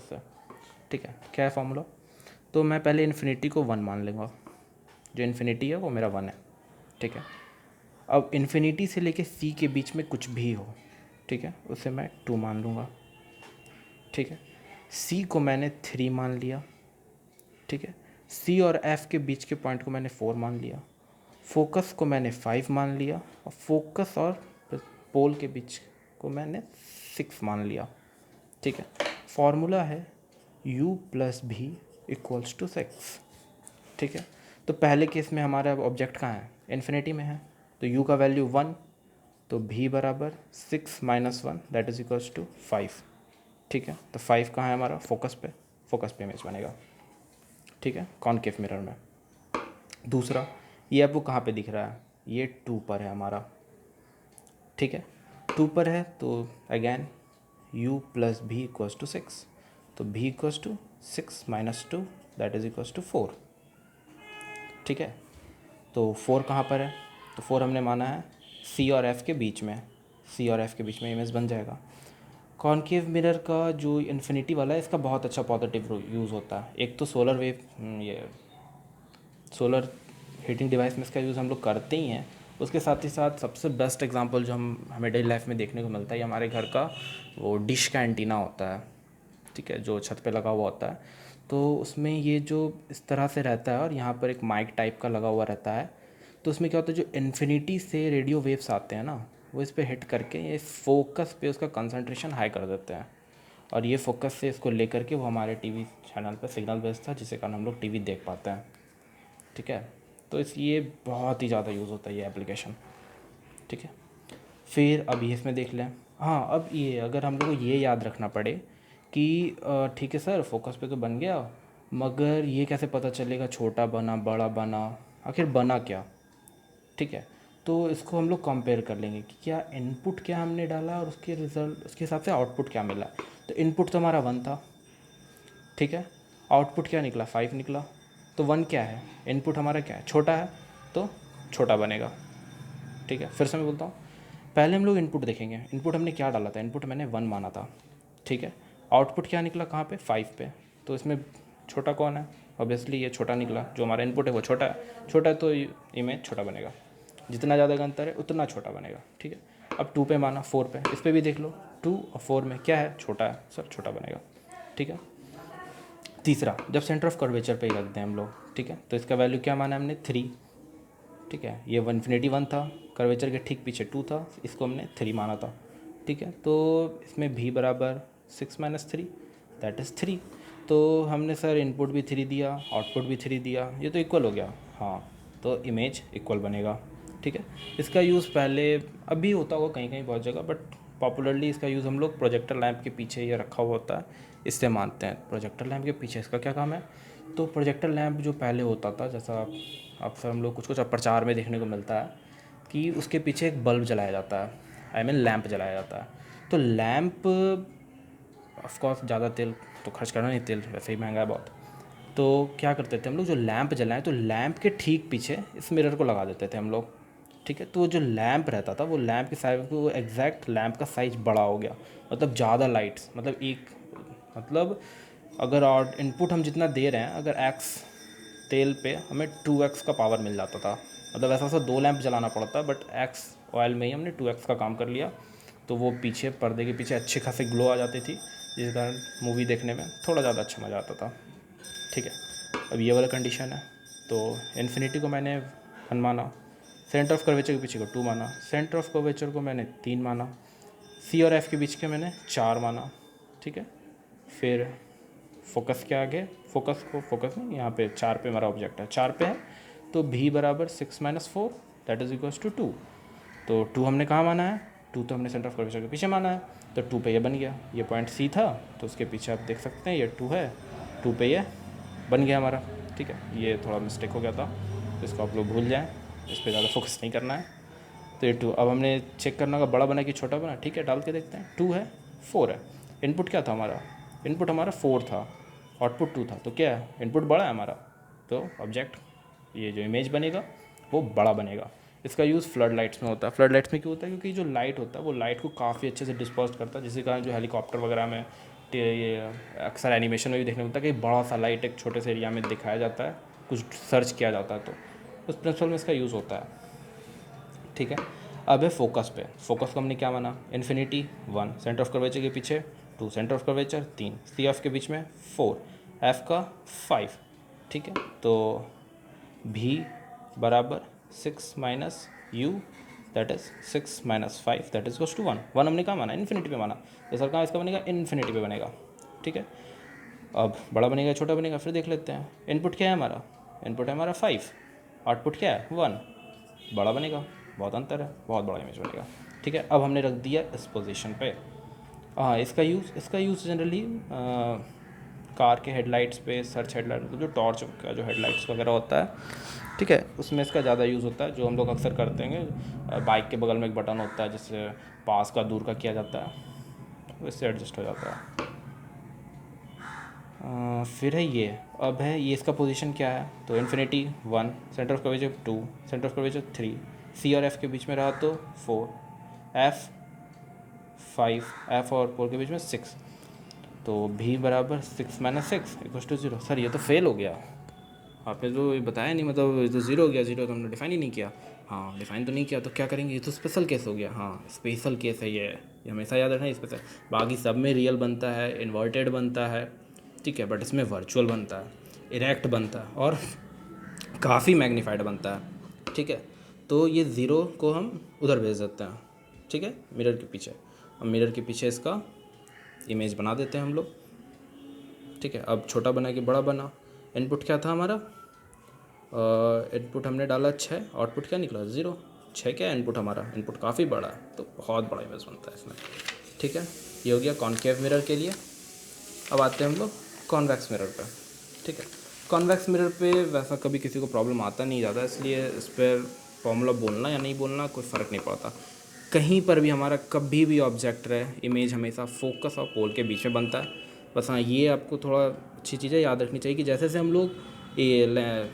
उससे, ठीक है। क्या है फॉर्मूला? तो मैं पहले इन्फिनिटी को 1 मान लूँगा, जो इन्फिनिटी है वो मेरा 1 है, ठीक है। अब इन्फिनिटी से लेके सी के बीच में कुछ भी हो, ठीक है, उसे मैं 2 मान लूँगा, ठीक है। सी को मैंने 3 मान लिया, ठीक है। सी और एफ के बीच के पॉइंट को मैंने 4 मान लिया, फोकस को मैंने 5 मान लिया, और फोकस और पोल के बीच को मैंने 6 मान लिया, ठीक है। फॉर्मूला है u plus v equals to 6, ठीक है। तो पहले केस में हमारा ऑब्जेक्ट कहाँ है? इन्फिनिटी में है, तो u का वैल्यू 1, तो भी बराबर 6 minus 1 that is equals to 5, ठीक है। तो 5 कहाँ है हमारा? फोकस पे इमेज बनेगा, ठीक है, कॉनकेव मिरर में। दूसरा, ये आपको कहाँ पे दिख रहा है? ये 2 पर है हमारा, ठीक है। 2 पर है तो again u plus v equals to 6, तो v equals to 6 minus 2 that is equals to 4, ठीक है। तो 4 कहाँ पर है? तो 4 हमने माना है c और f के बीच में, c और f के बीच में इमेज बन जाएगा। कॉनकेव मिरर का जो इन्फिनिटी वाला है, इसका बहुत अच्छा पॉजिटिव यूज़ होता है। एक तो सोलर हीटिंग डिवाइस में इसका यूज़ हम लोग करते ही हैं, उसके साथ ही साथ सबसे बेस्ट एग्जांपल जो हमें डेली लाइफ में देखने को मिलता है, ये हमारे घर का वो डिश का एंटीना होता है, ठीक है, जो छत पे लगा हुआ होता है। तो उसमें ये जो इस तरह से रहता है और यहाँ पर एक माइक टाइप का लगा हुआ रहता है, तो उसमें क्या होता है, जो इन्फिनिटी से रेडियो वेव्स आते हैं ना, वो इस पर हिट करके ये फोकस पे उसका कंसंट्रेशन हाई कर देते हैं, और ये फोकस से इसको लेकर के वो हमारे टीवी चैनल पर सिग्नल भेजता है, जिसके कारण हम लोग टीवी देख पाते हैं, ठीक है। तो ये बहुत ही ज़्यादा यूज़ होता है ये एप्लीकेशन, ठीक है। फिर अब ये इसमें देख लें। हाँ, अब ये अगर हम लोग को ये याद रखना पड़े कि ठीक है सर, फोकस पे तो बन गया, मगर ये कैसे पता चलेगा छोटा बना बड़ा बना, आखिर बना क्या, ठीक है। तो इसको हम लोग कंपेयर कर लेंगे कि क्या इनपुट क्या हमने डाला और उसके रिज़ल्ट, उसके हिसाब से आउटपुट क्या मिला। तो इनपुट तो हमारा 1 था, ठीक है। आउटपुट क्या निकला? 5 निकला। तो 1 क्या है? इनपुट हमारा क्या है? छोटा है, तो छोटा बनेगा, ठीक है। फिर से मैं बोलता हूँ, पहले हम लोग इनपुट देखेंगे। इनपुट हमने क्या डाला था? इनपुट मैंने 1 माना था, ठीक है। आउटपुट क्या निकला? कहाँ पे? 5 पे। तो इसमें छोटा कौन है? ऑब्वियसली ये छोटा निकला, जो हमारा इनपुट है वो छोटा है। छोटा है तो इमेज छोटा बनेगा, जितना ज़्यादा का अंतर है उतना छोटा बनेगा, ठीक है। अब 2 पे माना, 4 पे, इस पर भी देख लो, 2 और 4 में क्या है? छोटा है सर, छोटा बनेगा, ठीक है। तीसरा, जब सेंटर ऑफ कर्वेचर पे ही रख दें हम लोग, ठीक है, तो इसका वैल्यू क्या माना हमने? 3, ठीक है। ये इन्फिनिटी 1 था, कर्वेचर के ठीक पीछे 2 था, इसको हमने 3 माना था, ठीक है। तो इसमें भी बराबर 6 माइनस 3 दैट इज़ 3। तो हमने सर इनपुट भी 3 दिया, आउटपुट भी 3 दिया, ये तो इक्वल हो गया, हाँ, तो इमेज इक्वल बनेगा, ठीक है। इसका यूज़ पहले अभी होता होगा कहीं कहीं बहुत जगह, बट पॉपुलरली इसका यूज़ हम लोग प्रोजेक्टर लैंप के पीछे ये रखा हुआ होता है, इससे मानते हैं। प्रोजेक्टर लैंप के पीछे इसका क्या काम है? तो प्रोजेक्टर लैंप जो पहले होता था, जैसा अक्सर हम लोग कुछ कुछ प्रचार में देखने को मिलता है कि उसके पीछे एक बल्ब जलाया जाता है, आई मीन लैंप जलाया जाता है। तो लैंप ऑफकोर्स ज़्यादा तेल तो खर्च करना नहीं, तेल वैसे ही महंगा है बहुत। तो क्या करते थे हम लोग, जो लैंप जलाएं तो लैंप के ठीक पीछे इस मिरर को लगा देते थे हम लोग, ठीक है। तो जो लैंप रहता था वो लैंप के साइज, वो एग्जैक्ट लैंप का साइज़ बड़ा हो गया, मतलब ज़्यादा लाइट्स, मतलब अगर और इनपुट हम जितना दे रहे हैं, अगर एक्स तेल पे हमें 2x का पावर मिल जाता था, मतलब ऐसा 2 लैंप जलाना पड़ता, बट एक्स ऑयल में ही हमने 2x का काम कर लिया। तो वो पीछे पर्दे के पीछे अच्छी खासी ग्लो आ जाती थी, जिस कारण मूवी देखने में थोड़ा ज़्यादा अच्छा मज़ा आता था, ठीक है। अब ये वाला कंडीशन है, तो इन्फिनिटी को मैंने 1 माना, सेंटर ऑफ कर्वेचर के पीछे को 2 माना, सेंटर ऑफ कर्वेचर को मैंने 3 माना, सी और एफ के बीच के मैंने 4 माना, ठीक है। फिर फोकस के आगे, फोकस नहीं, यहाँ पे 4 पे हमारा ऑब्जेक्ट है, 4 पे है, तो भी बराबर 6 minus 4 that is equals to 2। तो 2 हमने कहाँ माना है? 2 तो हमने सेंटर ऑफ कर्वेचर के पीछे माना है, तो 2 पे ये बन गया। ये पॉइंट सी था, तो उसके पीछे आप देख सकते हैं ये 2 है, 2 पे ये बन गया हमारा, ठीक है। ये थोड़ा मिस्टेक हो गया था, तो इसको आप लोग भूल जाएँ, इस पर ज़्यादा फोकस नहीं करना है। तो ये 2, अब हमने चेक करना होगा बड़ा बना कि छोटा बना, ठीक है, डाल के देखते हैं। 2 है, 4 है। इनपुट क्या था हमारा? इनपुट हमारा 4 था, आउटपुट 2 था, तो क्या है? इनपुट बड़ा है हमारा, तो ऑब्जेक्ट, ये जो इमेज बनेगा वो बड़ा बनेगा। इसका यूज़ फ्लड लाइट्स में होता है। फ्लड लाइट्स में क्यों होता है? क्योंकि जो लाइट होता है वो लाइट को काफ़ी अच्छे से डिस्पर्स करता है, जिसके कारण जो हेलीकॉप्टर वगैरह में ये अक्सर एनिमेशन में भी देखने को मिलता है कि बड़ा सा लाइट एक छोटे से एरिया में दिखाया जाता है, कुछ सर्च किया जाता है, तो उस प्रिंसिपल में इसका यूज़ होता है। ठीक है, अब है फोकस पे। फोकस को हमने क्या माना, इन्फिनिटी 1, सेंटर ऑफ कर्वेचर के पीछे 2, centre of curvature 3, C F के बीच में 4, एफ का 5। ठीक है, तो भी बराबर 6 minus u that is 6 minus 5 that is goes to 1। 1 हमने कहाँ माना, इन्फिनिटी पे माना, तो सर कहाँ इसका बनेगा, इन्फिनिटी पे बनेगा। ठीक है, अब बड़ा बनेगा छोटा बनेगा, फिर देख लेते हैं। इनपुट क्या है हमारा, इनपुट है हमारा 5, आउटपुट क्या है 1, बड़ा बनेगा, बहुत अंतर है, बहुत बड़ा इमेज बनेगा। ठीक है, अब हमने रख दिया इस पोजीशन पे। हाँ, इसका यूज़ जनरली कार के हेडलाइट्स पे, सर्च हेडलाइट मतलब जो टॉर्च का जो हेडलाइट्स वगैरह होता है, ठीक है, उसमें इसका ज़्यादा यूज़ होता है। जो हम लोग अक्सर करते हैं, बाइक के बगल में एक बटन होता है जिससे पास का दूर का किया जाता है, उससे एडजस्ट हो जाता है। फिर है ये, अब है ये इसका पोजीशन क्या है, तो infinity 1, centre of curvature 2, centre of curvature 3, सी और एफ के बीच में रहा तो 4, एफ 5, एफ और 4 के बीच में 6, तो भी बराबर 6 माइनस 6 इक्वल्स टू 0। सर ये तो फेल हो गया, आपने तो ये बताया नहीं, मतलब ये तो 0 हो गया, 0 तो हमने डिफाइन ही नहीं किया। हाँ, डिफाइन तो नहीं किया, तो क्या करेंगे, ये तो स्पेशल केस हो गया। हाँ, स्पेशल केस है ये हमेशा याद रखना है स्पेशल। बाकी सब में रियल बनता है, इन्वर्टेड बनता है, ठीक है, बट इसमें वर्चुअल बनता है, इरेक्ट बनता है और काफ़ी मैग्नीफाइड बनता है। ठीक है, तो ये 0 को हम उधर भेज देते हैं, ठीक है, मिरर के पीछे। अब मिरर के पीछे इसका इमेज बना देते हैं हम लोग। ठीक है, अब छोटा बना कि बड़ा बना। इनपुट क्या था हमारा, इनपुट हमने डाला 6, आउटपुट क्या निकला 0। 6 क्या इनपुट हमारा, इनपुट काफ़ी बड़ा है, तो बहुत बड़ा इमेज बनता है इसमें। ठीक है, ये हो गया कॉनकेव मिरर के लिए। अब आते हैं हम लोग कॉन्वेक्स मिरर पे। ठीक है, कॉन्वेक्स मिरर पे वैसा कभी किसी को प्रॉब्लम आता नहीं ज़्यादा, इसलिए इस पर फॉर्मूला बोलना या नहीं बोलना कोई फ़र्क नहीं पड़ता। कहीं पर भी हमारा कभी भी ऑब्जेक्ट रहे, इमेज हमेशा फोकस और पोल के बीच में बनता है। बस हाँ, ये आपको थोड़ा अच्छी चीज़ें याद रखनी चाहिए कि जैसे जैसे हम लोग ये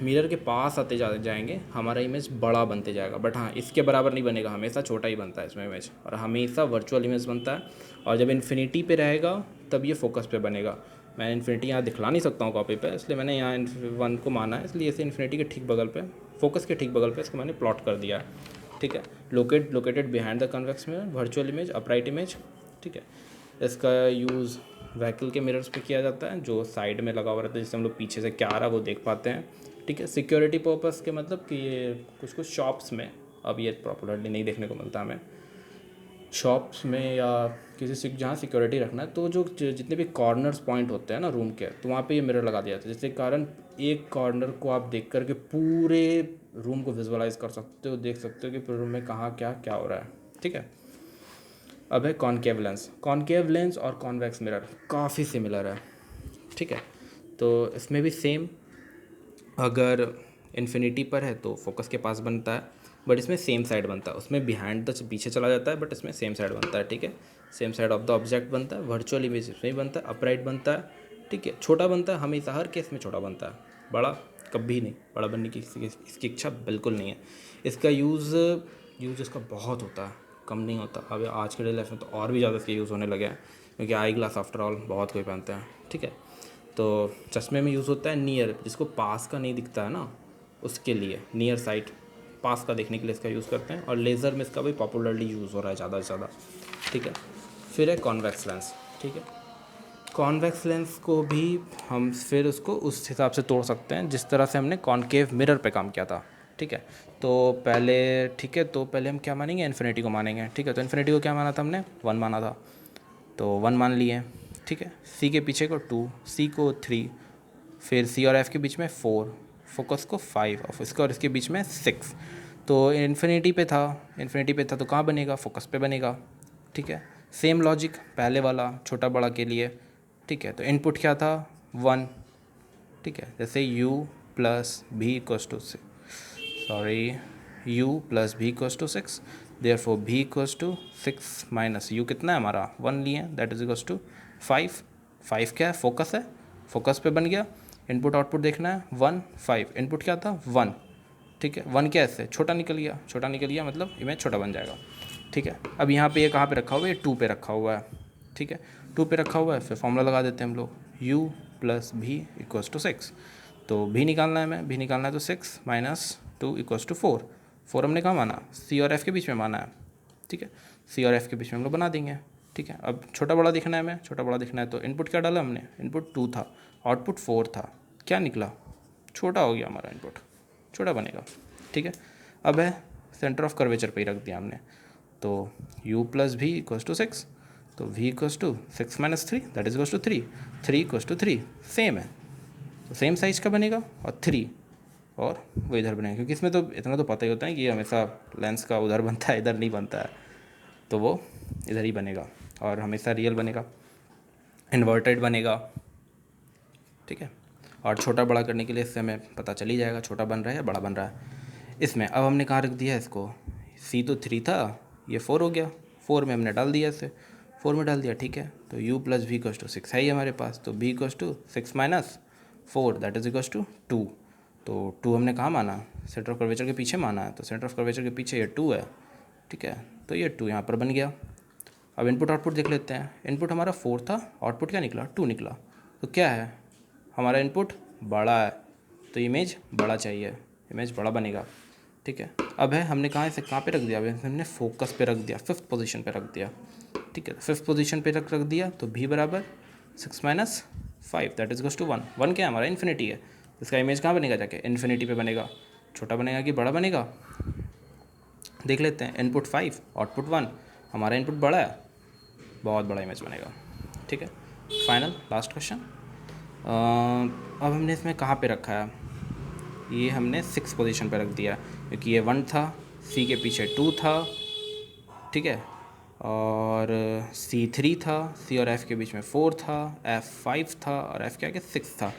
मिरर के पास आते जाएंगे हमारा इमेज बड़ा बनते जाएगा, बट हाँ इसके बराबर नहीं बनेगा, हमेशा छोटा ही बनता है इसमें इमेज, और हमेशा वर्चुअल इमेज बनता है। और जब इन्फिनिटी पे रहेगा तब ये फोकस पे बनेगा। मैं इन्फिनिटी यहाँ दिखला नहीं सकता हूँ कॉपी पे, इसलिए मैंने यहाँ 1 को माना है, इसलिए इसे इन्फिनिटी के ठीक बगल पे, फोकस के ठीक बगल पे इसको मैंने प्लॉट कर दिया है। ठीक है, located behind the convex mirror, virtual image, upright image. ठीक है, इसका यूज़ व्हीकल के मिरर्स पे किया जाता है जो साइड में लगा हुआ रहता है, जिससे हम लोग पीछे से क्या आ रहा है वो देख पाते हैं। ठीक है, सिक्योरिटी पर्पस के, मतलब कि ये कुछ शॉप्स में, अब ये पॉपुलरली नहीं देखने को मिलता हमें, शॉप्स में या किसी से जहाँ सिक्योरिटी रखना है, तो जो जितने भी कॉर्नर्स पॉइंट होते हैं ना रूम के, तो वहाँ पे ये मिरर लगा दिया जाता है, जिसके कारण एक कॉर्नर को आप देख करके पूरे रूम को विजुअलाइज कर सकते हो, देख सकते हो कि पूरे रूम में कहाँ क्या क्या हो रहा है। ठीक है, अब है कॉनकेव लेंस। कॉनकेव लेंस और कॉन्वेक्स मिरर काफ़ी सिमिलर है। ठीक है, तो इसमें भी सेम, अगर इन्फिनिटी पर है तो फोकस के पास बनता है, बट इसमें सेम साइड बनता है, उसमें बिहाइंड द पीछे चला जाता है, बट इसमें सेम साइड बनता है। ठीक है, same side of the object बनता है, वर्चुअल इमेज इसमें भी बनता है, अपराइट बनता है। ठीक है, छोटा बनता है, हमेशा हर केस में छोटा बनता है, बड़ा कभी नहीं, बड़ा बनने की इसकी इच्छा बिल्कुल नहीं है। इसका यूज़ इसका बहुत होता है, कम नहीं होता। अब आज के डे लाइफ में तो और भी ज़्यादा इसके यूज़ होने लगे हैं, क्योंकि आई ग्लास आफ्टर ऑल बहुत कोई पहनते हैं। ठीक है, तो चश्मे में यूज़ होता है नियर, जिसको पास का नहीं दिखता है ना, उसके लिए नियर साइट, पास का देखने के लिए इसका यूज़ करते हैं। और लेज़र में इसका भी पॉपुलरली यूज़ हो रहा है ज़्यादा से ज़्यादा। ठीक है, फिर है कॉन्वेक्स लेंस। ठीक है, कॉन्वेक्स लेंस को भी हम फिर उसको उस हिसाब से तोड़ सकते हैं जिस तरह से हमने कॉनकेव मिरर पे काम किया था। ठीक है, तो पहले हम क्या मानेंगे, इन्फिनिटी को मानेंगे। ठीक है, तो इन्फिनिटी को क्या माना था हमने, 1 माना था, तो 1 मान लिए। ठीक है, सी के पीछे को 2, सी को 3, फिर सी और एफ के बीच में 4, फोकस को 5 और इसका और इसके बीच में 6। तो इन्फिनिटी पे था तो कहाँ बनेगा, फोकस पे बनेगा। ठीक है, सेम लॉजिक पहले वाला छोटा बड़ा के लिए। ठीक है, तो इनपुट क्या था 1। ठीक है, जैसे u plus v equals to 6, u plus v equals to 6, therefore भी इक्वल्स टू 6 माइनस u कितना है हमारा 1 लिए, दैट इज इक्वल्स टू 5। 5 क्या है, फोकस है, फोकस पे बन गया। इनपुट आउटपुट देखना है 1 5, इनपुट क्या था 1। ठीक है, 1 क्या ऐसे छोटा निकल गया मतलब इमेज छोटा बन जाएगा। ठीक है, अब यहाँ पे ये कहाँ पे रखा हुआ है, ये 2 पे रखा हुआ है। ठीक है, 2 पे रखा हुआ है, फिर फॉर्मूला लगा देते हैं हम लोग, u plus v equals to 6। तो भी निकालना है, भी निकालना है, तो 6 माइनस 2 इक्वल्स टू 4। 4 हमने कहाँ माना, c और f के बीच में माना है, ठीक है। c और f के बीच में हम लोग बना देंगे, ठीक है। अब छोटा बड़ा दिखना है, छोटा बड़ा दिखना है, तो इनपुट क्या डाला हमने, इनपुट 2 था, आउटपुट 4 था, क्या निकला, छोटा हो गया हमारा इनपुट, छोटा बनेगा, ठीक है। अब है सेंटर ऑफ कर्वेचर पे ही रख दिया हमने, तो u plus v equals to 6, तो v equals to 6 minus 3 that is equals to 3, 3 equals to 3 same है, तो सेम साइज का बनेगा, और 3 और वो इधर बनेगा, क्योंकि इसमें तो इतना तो पता ही होता है कि हमेशा लेंस का उधर बनता है, इधर नहीं बनता है, तो वो इधर ही बनेगा और हमेशा रियल बनेगा, इन्वर्टेड बनेगा, ठीक है। और छोटा बड़ा करने के लिए इससे हमें पता चल ही जाएगा छोटा बन रहा है या बड़ा बन रहा है। इसमें अब हमने कहाँ रख दिया इसको, c तो 3 था, ये 4 हो गया, 4 में हमने डाल दिया इसे, 4 में डाल दिया, ठीक है। तो u plus v equals to 6 है ही हमारे पास, तो b equals to 6 minus 4 that is equals to 2। तो 2 हमने कहाँ माना, सेंटर ऑफ कर्वेचर के पीछे माना है, तो सेंटर ऑफ कर्वेचर के पीछे ये 2 है, ठीक है। तो ये 2 यहाँ पर बन गया। अब इनपुट आउटपुट देख लेते हैं, इनपुट हमारा 4 था, आउटपुट क्या निकला, 2 निकला, तो क्या है, हमारा इनपुट बड़ा है, तो इमेज बड़ा चाहिए, इमेज बड़ा बनेगा, ठीक है। अब है हमने कहाँ इसे कहाँ पे रख दिया, हमने फोकस पे रख दिया, 5th पोजीशन पे रख दिया, ठीक है। 5th पोजीशन पे रख दिया, तो भी बराबर 6 minus 5 that is equals to 1। 1 क्या है हमारा, इन्फिनिटी है, इसका इमेज कहाँ बनेगा जाके, इन्फिनिटी पे बनेगा, छोटा बनेगा कि बड़ा बनेगा, देख लेते हैं। इनपुट 5 आउटपुट 1, हमारा इनपुट बड़ा है, बहुत बड़ा इमेज बनेगा, ठीक है। फाइनल लास्ट क्वेश्चन, अब हमने इसमें कहाँ पे रखा है, ये हमने 6 पोजीशन पे रख दिया, क्योंकि ये 1 था, c के पीछे 2 था, ठीक है, और c 3 था, c और f के बीच में 4 था, f 5 था, और f क्या क्या 6 था।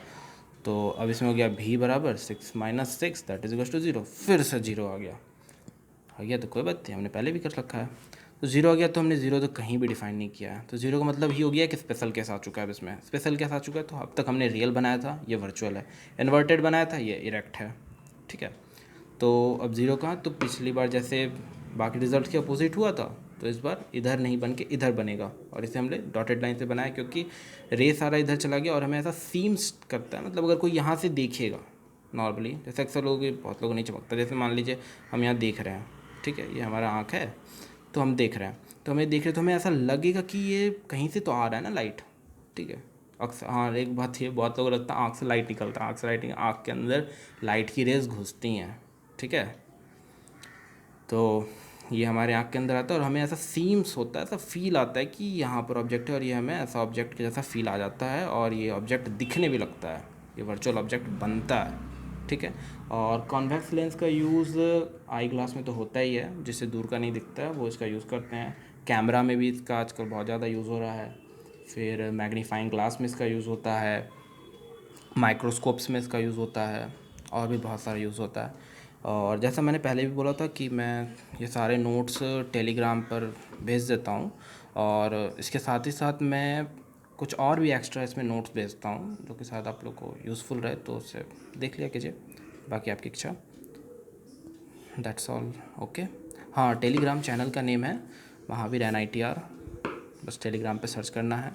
तो अब इसमें हो गया भी बराबर 6 minus 6 that is equal to 0, फिर से 0 आ गया तो कोई बात नहीं, हमने पहले भी कर रखा है, तो 0 आ गया, तो हमने 0 तो कहीं भी डिफाइन नहीं किया है, तो 0 का मतलब ही हो गया कि स्पेशल केस आ चुका है। इसमें स्पेशल केस आ चुका है, तो अब तक हमने रियल बनाया था, ये वर्चुअल है, इन्वर्टेड बनाया था, ये इरेक्ट है, ठीक है। तो अब 0 कहाँ, तो पिछली बार जैसे बाकी रिजल्ट के अपोजिट हुआ था, तो इस बार इधर नहीं बन के इधर बनेगा, और इसे हमने डॉटेड लाइन से बनाया, क्योंकि रे सारा इधर चला गया और हमें ऐसा सीम्स करता है, मतलब अगर कोई यहाँ से देखेगा नॉर्मली, जैसे अक्सर लोग, बहुत लोगों नहीं चमकता, जैसे मान लीजिए हम यहाँ देख रहे हैं, ठीक है, ये हमारा आँख है, तो हम देख रहे हैं, तो हमें देख रहे तो हमें ऐसा लगेगा कि ये कहीं से तो आ रहा है ना लाइट, ठीक है। अक्सर हाँ, एक बात ये, बहुत लोगों को लगता है आँख से लाइट निकलता है, आँख से लाइट, आँख के अंदर लाइट की रेज घुसती हैं, ठीक है। तो ये हमारे आँख के अंदर आता है और हमें ऐसा सीम्स होता है, ऐसा फील आता है कि यहाँ पर ऑब्जेक्ट है, और ये हमें ऐसा ऑब्जेक्ट के जैसा फील आ जाता है, और ये ऑब्जेक्ट दिखने भी लगता है, ये वर्चुअल ऑब्जेक्ट बनता है, ठीक है। और कॉन्वेक्स लेंस का यूज़ आई ग्लास में तो होता ही है, जिससे दूर का नहीं दिखता है, वो इसका यूज़ करते हैं। कैमरा में भी इसका आजकल बहुत ज़्यादा यूज़ हो रहा है, फिर मैग्नीफाइंग ग्लास में इसका यूज़ होता है, माइक्रोस्कोप्स में इसका यूज़ होता है, और भी बहुत सारा यूज़ होता है। और जैसा मैंने पहले भी बोला था कि मैं ये सारे नोट्स टेलीग्राम पर भेज देता हूँ, और इसके साथ ही साथ मैं कुछ और भी एक्स्ट्रा इसमें नोट्स भेजता हूँ, जो कि शायद आप लोग को यूज़फुल रहे, तो उससे देख लिया कीजिए, बाकी आपकी इच्छा। That's all, okay. हाँ, टेलीग्राम चैनल का नेम है महावीर NITR, बस टेलीग्राम पे सर्च करना है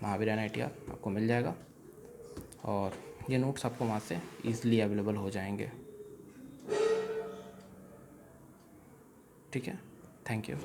@महावीर NITR, आपको मिल जाएगा, और ये नोट्स आपको वहाँ से ईज़िली अवेलेबल हो जाएंगे, ठीक है। Thank you.